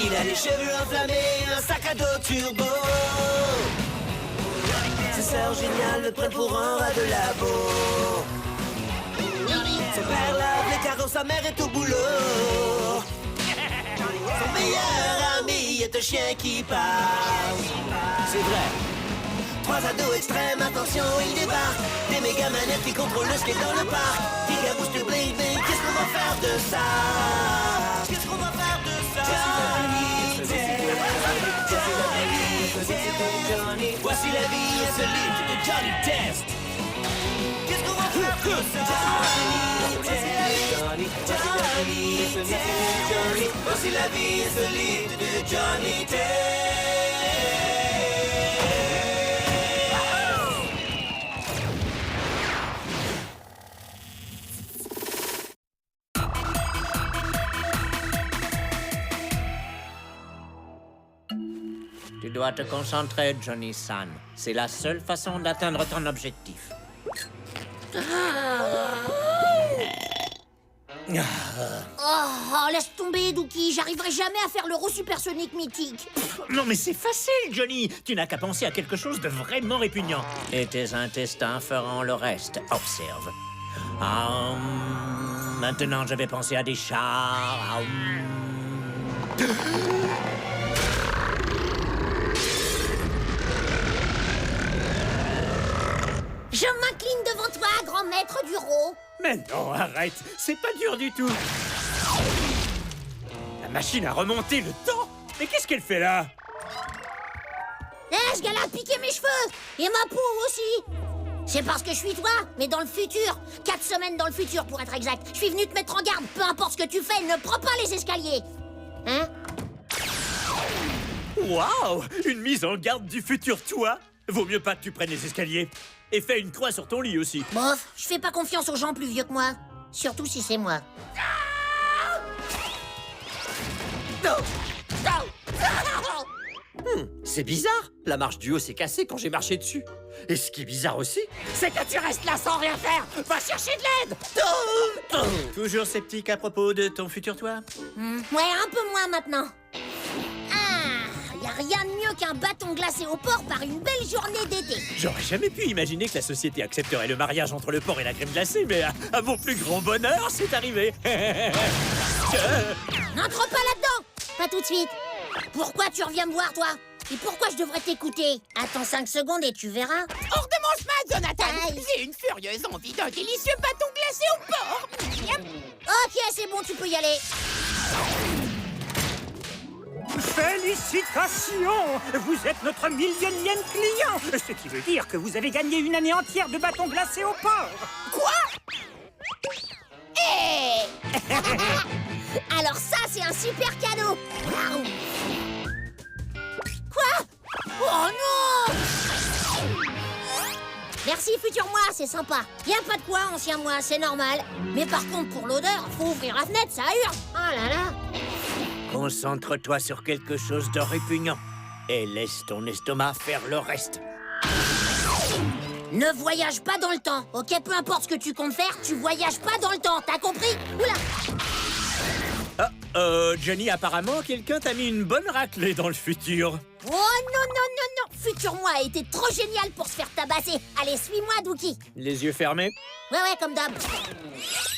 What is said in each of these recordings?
Il a les cheveux enflammés, un sac à dos turbo. Ses sœurs géniales, prêtes pour un rat de labo. Son père lave les carreaux, sa mère est au boulot. Son meilleur ami est un chien qui parle. C'est vrai. Trois ados extrêmes, attention, ils débarquent. Des méga manettes qui contrôlent le skate dans le parc. Figabouche de bling bling, qu'est-ce qu'on va faire de ça? Qu'est-ce qu'on va faire de ça? Johnny Test. Voici la vie insolite de Johnny Test. Qu'est-ce qu'on va faire de ça? Johnny Test. Voici la vie insolite de Johnny Test. Tu dois te concentrer, Johnny-san. C'est la seule façon d'atteindre ton objectif. Oh, laisse tomber, Dookie. J'arriverai jamais à faire l'euro supersonique mythique. Non mais c'est facile, Johnny. Tu n'as qu'à penser à quelque chose de vraiment répugnant. Et tes intestins feront le reste. Observe. Maintenant, je vais penser à des chars. Je m'incline devant toi, grand maître du Ro. Mais non, arrête. C'est pas dur du tout. La machine a remonté le temps. Mais qu'est-ce qu'elle fait là? Ce gars-là a piqué mes cheveux. Et ma peau aussi. C'est parce que je suis toi, mais dans le futur. 4 semaines dans le futur, pour être exact. Je suis venu te mettre en garde. Peu importe ce que tu fais, ne prends pas les escaliers. Hein? Waouh! Une mise en garde du futur toi. Vaut mieux pas que tu prennes les escaliers. Et fais une croix sur ton lit aussi. Bof, je fais pas confiance aux gens plus vieux que moi. Surtout si c'est moi. C'est bizarre. La marche du haut s'est cassée quand j'ai marché dessus. Et ce qui est bizarre aussi, c'est que tu restes là sans rien faire. Va chercher de l'aide. Toujours sceptique à propos de ton futur toi? Ouais, un peu moins maintenant. Y a rien de mieux qu'un bâton glacé au porc par une belle journée d'été. J'aurais jamais pu imaginer que la société accepterait le mariage entre le porc et la crème glacée, mais à mon plus grand bonheur, c'est arrivé. N'entre pas là-dedans. Pas tout de suite. Pourquoi tu reviens me voir, toi? Et pourquoi je devrais t'écouter? Attends 5 secondes et tu verras. Hors de mon chemin, Jonathan! Aïe. J'ai une furieuse envie d'un délicieux bâton glacé au porc! Ok, c'est bon, tu peux y aller. Félicitations! Vous êtes notre millionième client! Ce qui veut dire que vous avez gagné une année entière de bâtons glacés au porc! Quoi? Hé! Alors ça, c'est un super cadeau. Quoi? Oh non! Merci, futur moi, c'est sympa. Y a pas de quoi, ancien moi, c'est normal. Mais par contre, pour l'odeur, faut ouvrir la fenêtre, ça hurle. Oh là là. Concentre-toi sur quelque chose de répugnant. Et laisse ton estomac faire le reste. Ne voyage pas dans le temps, ok? Peu importe ce que tu comptes faire, tu voyages pas dans le temps, t'as compris? Oula! Johnny, apparemment, quelqu'un t'a mis une bonne raclée dans le futur. Oh non, non, non, non! Futur moi a été trop génial pour se faire tabasser. Allez, suis-moi, Dookie. Les yeux fermés. Ouais, comme d'hab.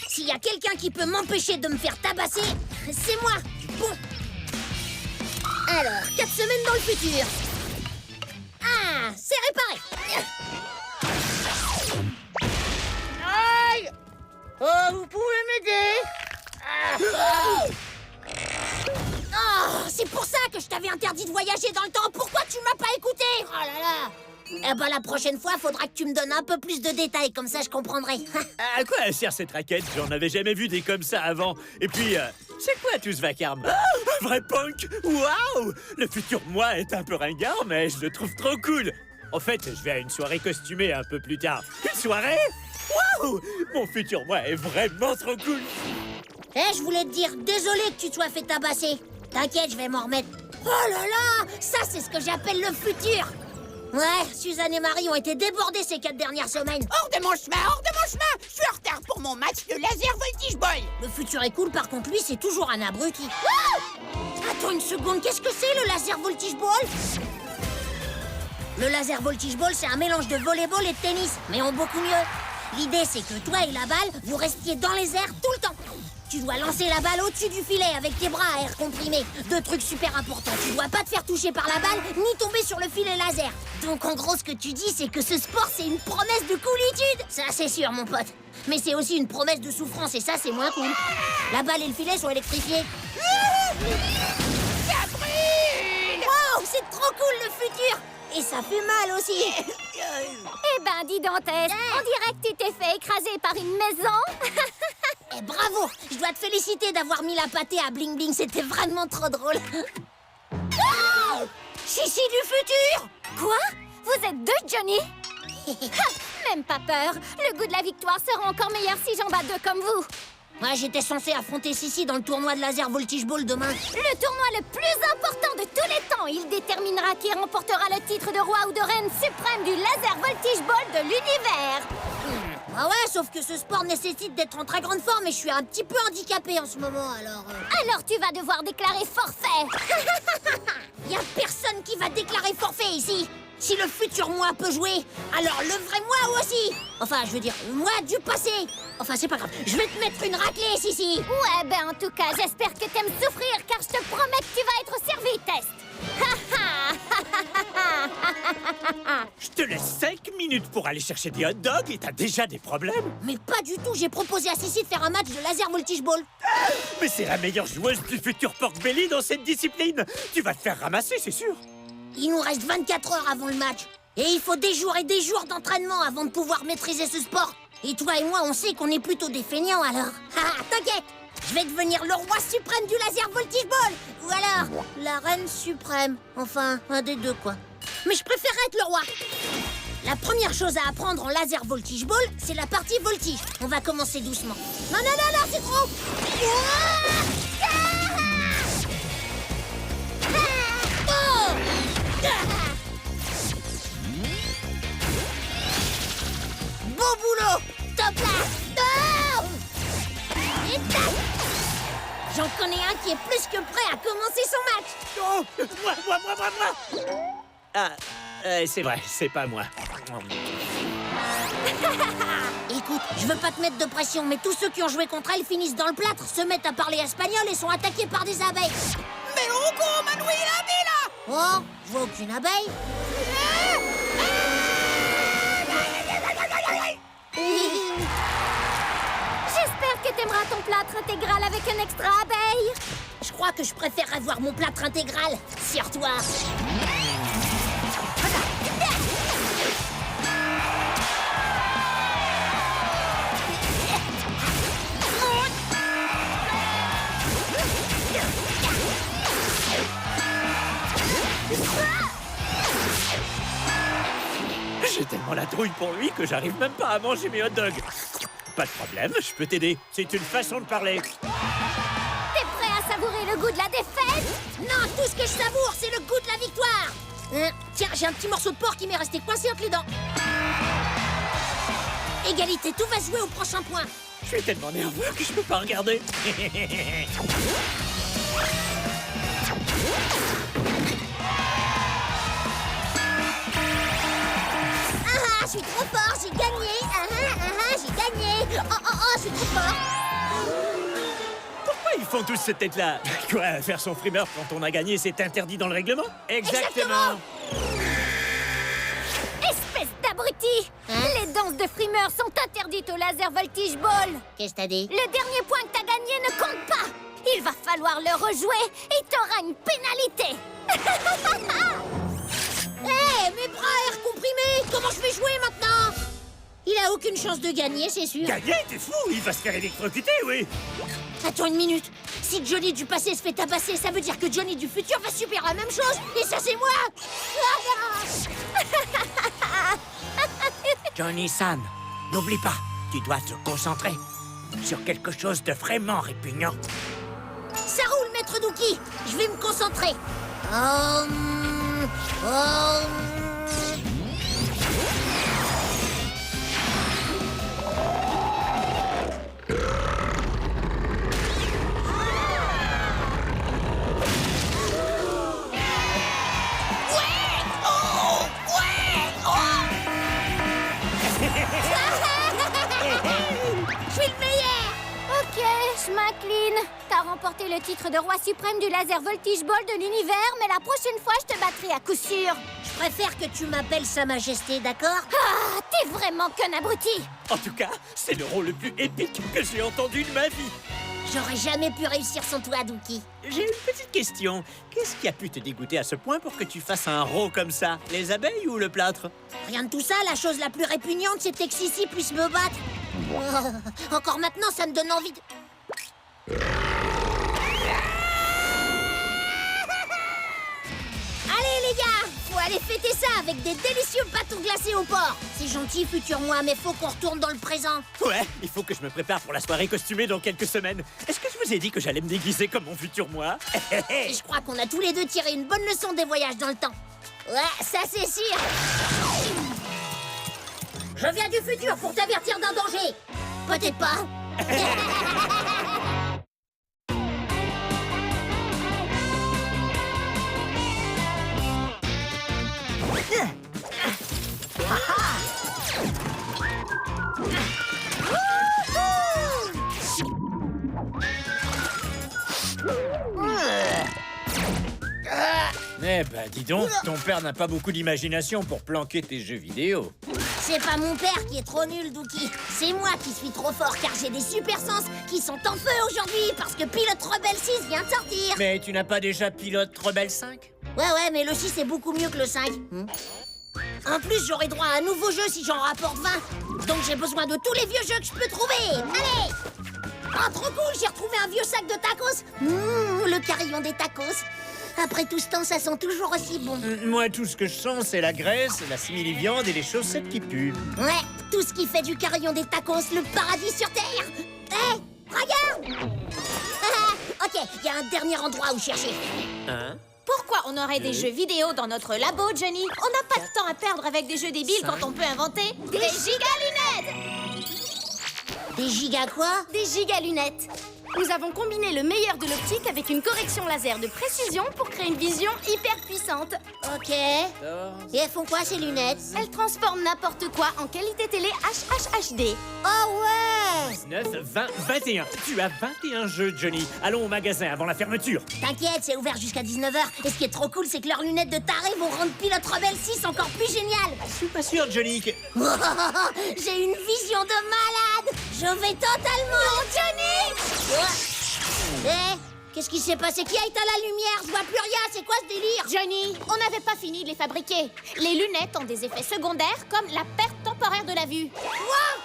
S'il y a quelqu'un qui peut m'empêcher de me faire tabasser, c'est moi. Bon. Alors, 4 semaines dans le futur. Ah, c'est réparé. Aïe! Oh, vous pouvez m'aider? Oh, c'est pour ça que je t'avais interdit de voyager dans le temps. Pourquoi tu m'as pas écouté? Oh là là. Eh ben, la prochaine fois, faudra que tu me donnes un peu plus de détails, comme ça je comprendrai. À quoi elle sert cette raquette? J'en avais jamais vu des comme ça avant. Et puis, c'est quoi tout ce vacarme? Un vrai punk? Waouh! Le futur moi est un peu ringard, mais je le trouve trop cool. En fait, je vais à une soirée costumée un peu plus tard. Une soirée? Waouh! Mon futur moi est vraiment trop cool. Eh, je voulais te dire, désolé que tu te sois fait tabasser. T'inquiète, je vais m'en remettre. Oh là là! Ça, c'est ce que j'appelle le futur. Ouais, Suzanne et Marie ont été débordées ces 4 dernières semaines. Hors de mon chemin, hors de mon chemin! Je suis en retard pour mon match de laser voltige ball. Le futur est cool, par contre, lui, c'est toujours un abruti. Ah! Attends une seconde, qu'est-ce que c'est, le laser voltige ball? Le laser voltige ball, c'est un mélange de volleyball et de tennis, mais en beaucoup mieux. L'idée, c'est que toi et la balle, vous restiez dans les airs tout le temps. Tu dois lancer la balle au-dessus du filet avec tes bras à air comprimé. Deux trucs super importants. Tu dois pas te faire toucher par la balle, ni tomber sur le filet laser. Donc en gros, ce que tu dis, c'est que ce sport, c'est une promesse de coolitude. Ça, c'est sûr, mon pote. Mais c'est aussi une promesse de souffrance, et ça, c'est moins cool. La balle et le filet sont électrifiés. Ça brûle! Wow, c'est trop cool, le futur. Et ça fait mal aussi. Eh ben, dis donc, Tess, on dirait que tu t'es fait écraser par une maison. Eh, bravo. Je dois te féliciter d'avoir mis la pâtée à Bling Bling. C'était vraiment trop drôle. Ah! Sissi du futur. Quoi? Vous êtes deux, Johnny? Même pas peur. Le goût de la victoire sera encore meilleur si j'en bats deux comme vous. Ouais, j'étais censé affronter Sissi dans le tournoi de laser voltige ball demain. Le tournoi le plus important de tous les temps. Il déterminera qui remportera le titre de roi ou de reine suprême du laser voltige ball de l'univers. Ah ouais, sauf que ce sport nécessite d'être en très grande forme et je suis un petit peu handicapé en ce moment, alors... Alors tu vas devoir déclarer forfait. Y a personne qui va déclarer forfait ici. Si le futur moi peut jouer, alors le vrai moi aussi. Enfin, je veux dire, moi du passé. Enfin, c'est pas grave, je vais te mettre une raclée, Sissi. Ouais, ben en tout cas, j'espère que t'aimes souffrir, car je te promets que tu vas être servi, Test. Je te laisse 5 minutes pour aller chercher des hot dogs et t'as déjà des problèmes. Mais pas du tout, j'ai proposé à Sissi de faire un match de laser voltige ball. Mais c'est la meilleure joueuse du futur Pork Belly dans cette discipline. Tu vas te faire ramasser, c'est sûr. Il nous reste 24 heures avant le match. Et il faut des jours et des jours d'entraînement avant de pouvoir maîtriser ce sport. Et toi et moi, on sait qu'on est plutôt des feignants, alors. Ah, t'inquiète, je vais devenir le roi suprême du laser voltige ball. Ou alors, la reine suprême. Enfin, un des deux, quoi. Mais je préférerais être le roi. La première chose à apprendre en laser voltige ball, c'est la partie voltige. On va commencer doucement. Non, non, non, non, c'est trop. Beau boulot! Top là! Et tac! J'en connais un qui est plus que prêt à commencer son match! Oh, moi. Ah, c'est vrai, c'est pas moi. Écoute, je veux pas te mettre de pression, mais tous ceux qui ont joué contre elle finissent dans le plâtre, se mettent à parler espagnol et sont attaqués par des abeilles. Mais Hugo, Manuel, là! Oh, je vois aucune abeille. J'espère que t'aimeras ton plâtre intégral avec un extra abeille. Je crois que je préférerais voir mon plâtre intégral sur toi. J'ai tellement la trouille pour lui que j'arrive même pas à manger mes hot dogs. Pas de problème, je peux t'aider. C'est une façon de parler. T'es prêt à savourer le goût de la défaite? Non, tout ce que je savoure, c'est le goût de la victoire. Tiens, j'ai un petit morceau de porc qui m'est resté coincé entre les dents. Égalité, tout va se jouer au prochain point. Je suis tellement nerveux que je peux pas regarder. Ah, je suis trop fort, j'ai gagné. J'ai gagné. Oh, je suis trop fort. Pourquoi ils font tous cette tête-là? Quoi, faire son frimeur quand on a gagné, c'est interdit dans le règlement? Exactement. Espèce d'abruti! Les danses de frimeur sont interdites au laser voltige ball. Qu'est-ce que t'as dit? Le dernier point que t'as gagné ne compte pas. Il va falloir le rejouer et t'auras une pénalité. Hé, mes bras à air comprimé. Comment je vais jouer maintenant? Il a aucune chance de gagner, c'est sûr. Gagner? T'es fou? Il va se faire électrocuter, oui. Attends une minute. Si Johnny du passé se fait tabasser, ça veut dire que Johnny du futur va subir la même chose. Et ça, c'est moi. Johnny-san, n'oublie pas, tu dois te concentrer sur quelque chose de vraiment répugnant. Ça roule, maître Dookie. Je vais me concentrer. vache, McLean! T'as remporté le titre de roi suprême du laser voltige ball de l'univers, mais la prochaine fois, je te battrai à coup sûr. Je préfère que tu m'appelles Sa Majesté, d'accord? Ah, t'es vraiment qu'un abruti! En tout cas, c'est le rôle le plus épique que j'ai entendu de ma vie. J'aurais jamais pu réussir sans toi, Dookie. J'ai une petite question. Qu'est-ce qui a pu te dégoûter à ce point pour que tu fasses un rot comme ça? Les abeilles ou le plâtre? Rien de tout ça, la chose la plus répugnante, c'était que Sissi puisse me battre. Encore maintenant, ça me donne envie de... Allez, les gars, faut aller fêter ça avec des délicieux bâtons glacés au porc. C'est gentil, futur moi, mais faut qu'on retourne dans le présent. Ouais, il faut que je me prépare pour la soirée costumée dans quelques semaines. Est-ce que je vous ai dit que j'allais me déguiser comme mon futur moi? Et je crois qu'on a tous les deux tiré une bonne leçon des voyages dans le temps. Ouais, ça c'est sûr. Je viens du futur pour t'avertir d'un danger. Peut-être pas. Eh ben, dis donc, ton père n'a pas beaucoup d'imagination pour planquer tes jeux vidéo. C'est pas mon père qui est trop nul, Dookie. C'est moi qui suis trop fort, car j'ai des super sens qui sont en feu aujourd'hui parce que Pilote Rebelle 6 vient de sortir. Mais tu n'as pas déjà Pilote Rebelle 5? Ouais, mais le 6 est beaucoup mieux que le 5. En plus, j'aurai droit à un nouveau jeu si j'en rapporte 20. Donc j'ai besoin de tous les vieux jeux que je peux trouver. Allez! Oh, trop cool, j'ai retrouvé un vieux sac de tacos. Le carillon des tacos. Après tout ce temps, ça sent toujours aussi bon. Moi, tout ce que je sens, c'est la graisse, la simili-viande et les chaussettes qui puent. Ouais, tout ce qui fait du carillon des tacos, le paradis sur Terre. Hé, regarde! Ok, il y a un dernier endroit où chercher. Hein? Pourquoi on aurait des jeux vidéo dans notre labo, Johnny? On n'a pas de temps à perdre avec des jeux débiles quand on peut inventer des giga-lunettes! Des gigas quoi? Des giga-lunettes. Nous avons combiné le meilleur de l'optique avec une correction laser de précision pour créer une vision hyper puissante. Ok. Et elles font quoi ces lunettes? Elles transforment n'importe quoi en qualité télé HHHD. Oh ouais! 19, 20, 21. Tu as 21 jeux, Johnny. Allons au magasin avant la fermeture. T'inquiète, c'est ouvert jusqu'à 19h. Et ce qui est trop cool, c'est que leurs lunettes de taré vont rendre Pilote Rebelle 6 encore plus génial. Je suis pas sûr, Johnny, que... J'ai une vision de malade. Je vais totalement... Non, Johnny! Qu'est-ce qui s'est passé? Qui a éteint la lumière? Je vois plus rien, c'est quoi ce délire? Johnny, on n'avait pas fini de les fabriquer. Les lunettes ont des effets secondaires comme la perte temporaire de la vue. Quoi?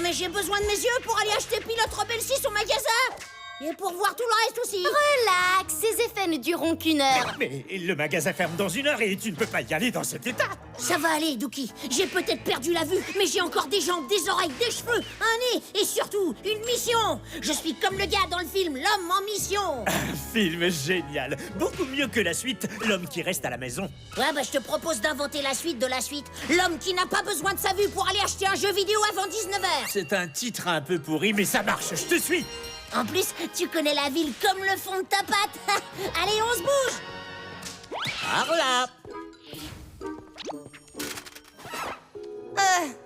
Mais j'ai besoin de mes yeux pour aller acheter Pilote Rebelle 6 au magasin. Et pour voir tout le reste aussi. Relax, ces effets ne dureront qu'1 heure. Mais le magasin ferme dans 1 heure et tu ne peux pas y aller dans cet état. Ça va aller, Dookie. J'ai peut-être perdu la vue, mais j'ai encore des jambes, des oreilles, des cheveux, un nez et surtout une mission. Je suis comme le gars dans le film L'homme en mission. Un film génial. Beaucoup mieux que la suite, L'homme qui reste à la maison. Ouais, bah je te propose d'inventer la suite de la suite. L'homme qui n'a pas besoin de sa vue pour aller acheter un jeu vidéo avant 19h. C'est un titre un peu pourri, mais ça marche, je te suis. En plus, tu connais la ville comme le fond de ta patte. Allez, on se bouge. Par là.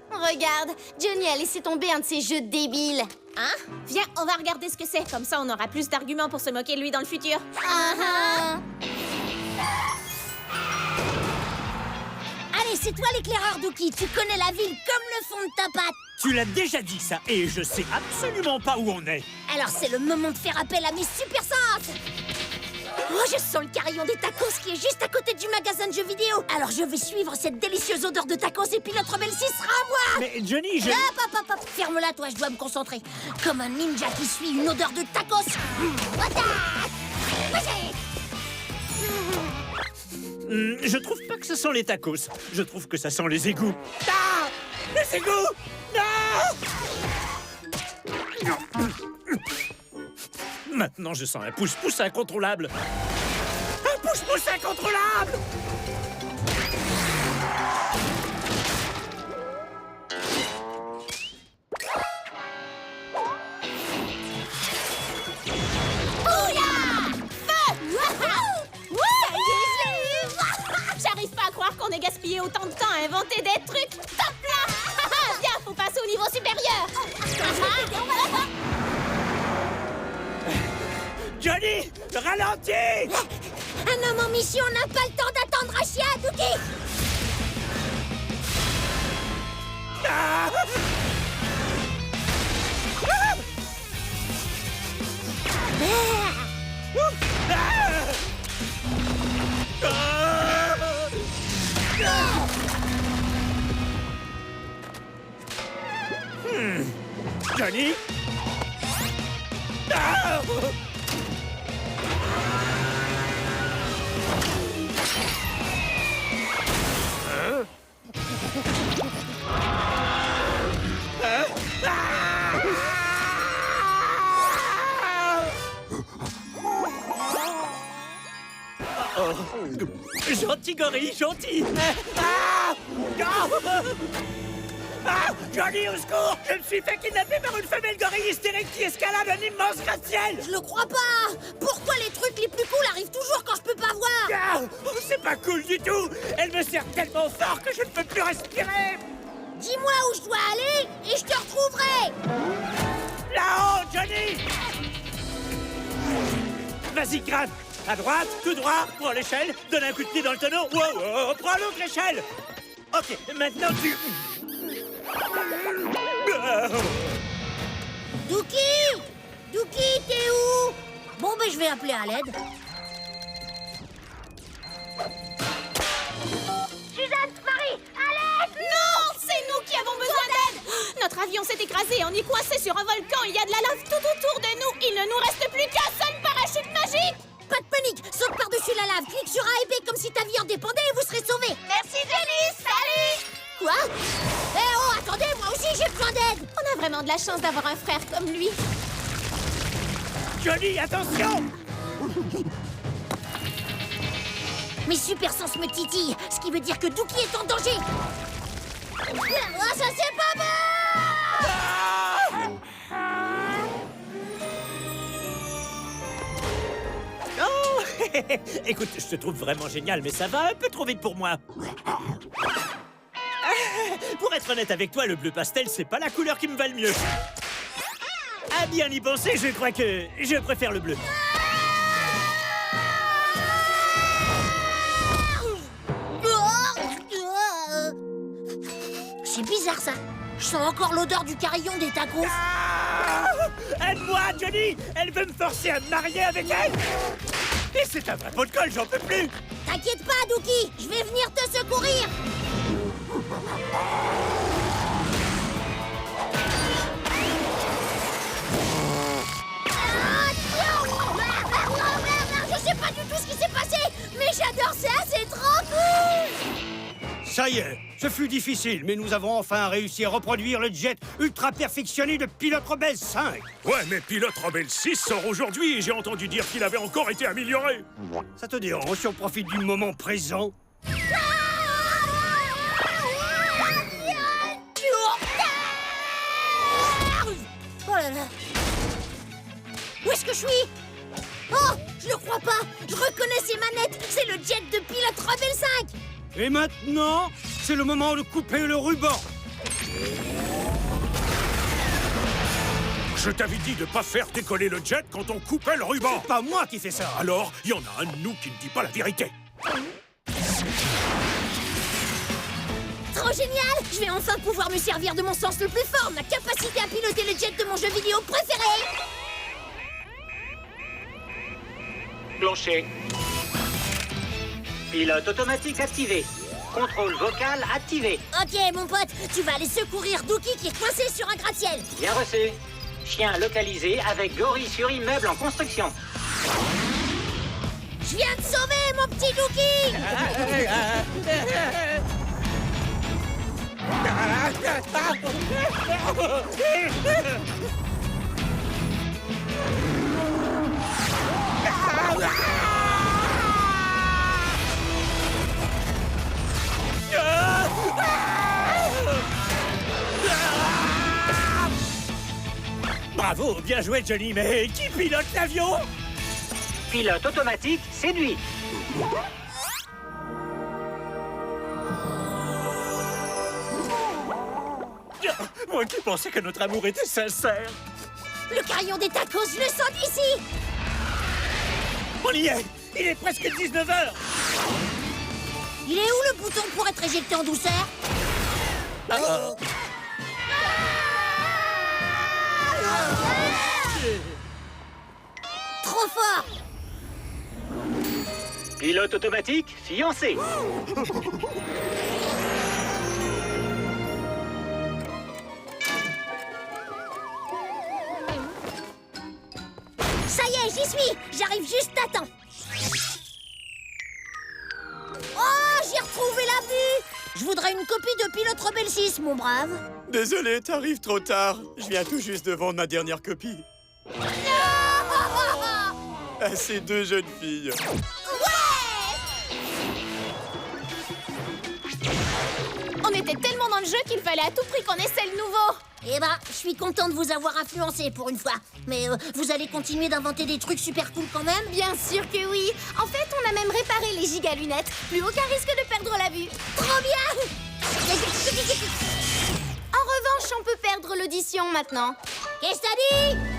Regarde, Johnny a laissé tomber un de ses jeux débiles. Hein? Viens, on va regarder ce que c'est. Comme ça, on aura plus d'arguments pour se moquer de lui dans le futur. Allez, c'est toi l'éclaireur, Dookie. Tu connais la ville comme le fond de ta patte. Tu l'as déjà dit ça, et je sais absolument pas où on est. Alors c'est le moment de faire appel à mes super sens. Oh, je sens le carillon des tacos qui est juste à côté du magasin de jeux vidéo. Alors je vais suivre cette délicieuse odeur de tacos et Pilote Rebelle 6 sera à moi. Mais Johnny, je... Hop. Ferme-la, toi, je dois me concentrer. Comme un ninja qui suit une odeur de tacos. Je trouve pas que ça sent les tacos. Je trouve que ça sent les égouts. Ah! Les égouts! Non! Maintenant, je sens un pouce-pouce incontrôlable. Un pouce-pouce incontrôlable! J'arrive pas à croire qu'on ait gaspillé autant de temps à inventer des trucs. Top là! Viens, faut passer au niveau supérieur. Johnny, ralentis! Un homme en mission n'a pas le temps d'attendre un chien, Dookie! Ah! Johnny? Ah! Gentil gorille, gentil. Johnny, au secours! Je me suis fait kidnapper par une femelle gorille hystérique qui escalade un immense gratte-ciel! Je le crois pas! Pourquoi les trucs les plus cool arrivent toujours quand je peux pas voir? C'est pas cool du tout! Elle me serre tellement fort que je ne peux plus respirer! Dis-moi où je dois aller et je te retrouverai! Là-haut, Johnny! Vas-y, grimpe! À droite, tout droit, prends l'échelle, donne un coup de pied dans le tonneau. Wow, prends l'autre échelle! Ok, maintenant tu... Dookie! Dookie, t'es où? Bon, ben je vais appeler à l'aide. Suzanne, Marie, à l'aide! Non! C'est nous qui avons besoin d'aide! Notre avion s'est écrasé, on est coincé sur un volcan, il y a de la lave tout autour de nous, il ne nous reste plus qu'un seul parachute magique! Pas de panique, saute par-dessus la lave, clique sur A et B comme si ta vie en dépendait et vous serez sauvés. Merci Jenny, salut! Quoi? Eh oh, attendez, moi aussi j'ai besoin d'aide! On a vraiment de la chance d'avoir un frère comme lui. Johnny, attention! Mes super sens me titillent, ce qui veut dire que Dookie est en danger. Ah, ça c'est pas bon! Oh! Écoute, je te trouve vraiment génial, mais ça va un peu trop vite pour moi. Pour être honnête avec toi, le bleu pastel, c'est pas la couleur qui me va le mieux. À bien y penser, je crois que je préfère le bleu. C'est bizarre ça. Je sens encore l'odeur du carillon des tacos. Aide-moi, Johnny! Elle veut me forcer à me marier avec elle! Et c'est un vrai pot de colle, j'en peux plus! T'inquiète pas, Dookie, je vais venir te secourir. Je sais pas du tout ce qui s'est passé, mais j'adore ça, c'est trop cool! Ça y est, ce fut difficile, mais nous avons enfin réussi à reproduire le jet ultra perfectionné de Pilote Rebelle 5. Ouais, mais Pilote Rebelle 6 sort aujourd'hui et j'ai entendu dire qu'il avait encore été amélioré. Ça te dérange si on profite du moment présent? Oh là là! Où est-ce que je suis? Oh, je le crois pas! Je reconnais ces manettes! C'est le jet de Pilote Rebelle 5! Et maintenant, c'est le moment de couper le ruban. Je t'avais dit de pas faire décoller le jet quand on coupait le ruban. C'est pas moi qui fais ça. Alors, il y en a un de nous qui ne dit pas la vérité. Trop génial! Je vais enfin pouvoir me servir de mon sens le plus fort, ma capacité à piloter le jet de mon jeu vidéo préféré! Plancher. Pilote automatique activé. Contrôle vocal activé. Ok, mon pote, tu vas aller secourir Dookie qui est coincé sur un gratte-ciel. Bien reçu. Chien localisé avec gorille sur immeuble en construction. Je viens de sauver mon petit Dookie! Bravo, bien joué, Johnny, mais qui pilote l'avion? Pilote automatique séduit. Moi qui pensais que notre amour était sincère. Le carillon des tacos, je le sens d'ici! On y est! Il est presque 19h! Il est où le bouton pour être éjecté en douceur? Trop fort! Pilote automatique, fiancé. Ça y est, j'y suis! J'arrive juste à temps! Oh, j'ai retrouvé la vue! Je voudrais une copie de Pilote Rebelle 6, mon brave. Désolé, t'arrives trop tard. Je viens tout juste de vendre ma dernière copie. À ces deux jeunes filles. On était tellement dans le jeu qu'il fallait à tout prix qu'on essaie le nouveau. Eh ben, je suis content de vous avoir influencé pour une fois. Mais vous allez continuer d'inventer des trucs super cool quand même? Bien sûr que oui. En fait, on a même réparé les giga-lunettes. Plus aucun risque de perdre la vue. Trop bien! En revanche, on peut perdre l'audition maintenant. Qu'est-ce que t'as dit?